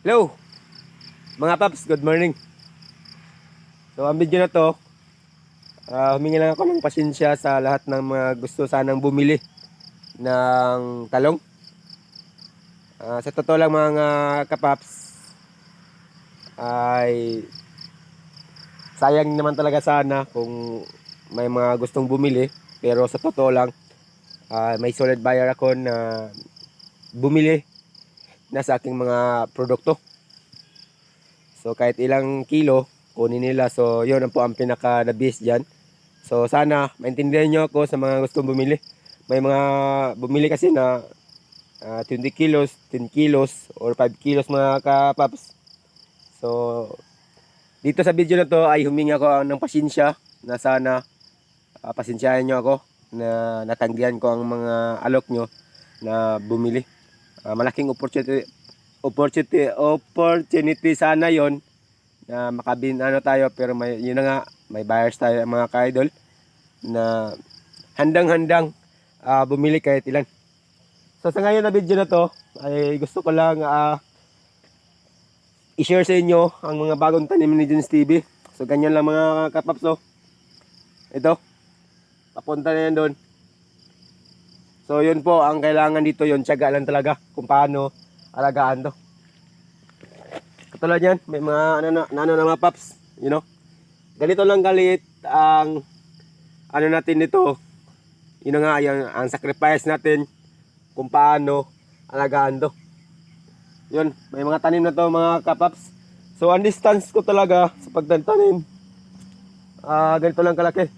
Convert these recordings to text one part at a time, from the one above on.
Hello mga paps, good morning. So ang video na to, humingi lang ako ng pasensya sa lahat ng mga gusto sanang bumili ng talong. Sa totoo lang mga kapaps, ay sayang naman talaga sana kung may mga gustong bumili. Pero sa totoo lang, may solid buyer ako na bumili na sa aking mga produkto. So kahit ilang kilo kunin nila. So yun ang po ang pinaka the best dyan. So sana maintindihan nyo ako sa mga gustong bumili. May mga bumili kasi na 20 kilos, 10 kilos or 5 kilos mga kapaps. So dito sa video na to ay humingi ako ng pasensya na sana pasensyahan nyo ako na natanggihan ko ang mga alok nyo na bumili. Malaking opportunity sana yon na makabin ano tayo, pero may yun na nga, may buyers tayo mga ka-idol na handang-handang bumili kahit ilan. So sa ngayon na video na to ay gusto ko lang i-share sa inyo ang mga bagong tanim ni Jones TV. So ganyan lang mga kapaps. So ito, papunta na yan doon. So yun po ang kailangan dito, yun tiyaga lang talaga kung paano alagaan to. Katulad yan, may mga ano na mga paps, you know. Ganito lang galit ang ano natin dito. Yun nga, yung, ang sacrifice natin kung paano alagaan to. Yun, may mga tanim na to mga kapaps. So ang distance ko talaga sa pagtatanim, ganito lang kalaki.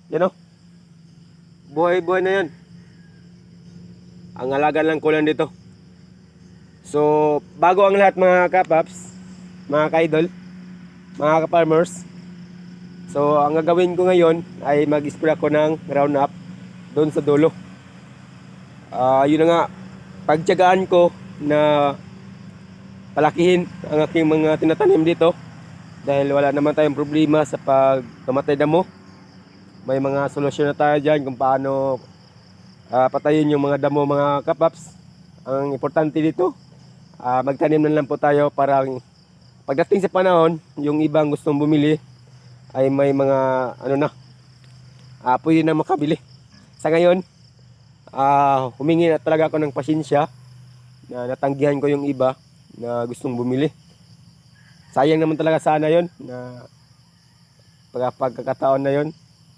You know, buhay-buhay na yan. Ang alaga lang ko lang dito. So bago ang lahat mga kapaps, mga ka-idol, mga ka-farmers, so ang gagawin ko ngayon ay mag-spray ako ng Roundup doon sa dulo. Yun na nga, pagtiyagaan ko na palakihin ang aking mga tinatanim dito dahil wala naman tayong problema sa pag tumatay damo. May mga solusyon na tayo dyan kung paano patayin yung mga damo mga kapaps. Ang importante dito, magtanim na lang po tayo para pagdating sa panahon, yung ibang gustong bumili ay may mga ano na, pwede na makabili. Sa ngayon, humingi na talaga ako ng pasensya na natanggihan ko yung iba na gustong bumili. Sayang naman talaga sana yon na pagkakataon na yon,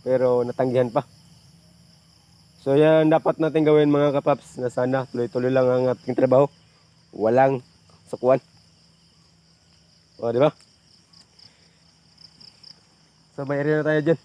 pero natanggihan pa. So yan dapat natin gawin mga kapaps, na sana tuloy-tuloy lang ang ating trabaho. Walang sukuan. O, di ba? So may area na tayo dyan.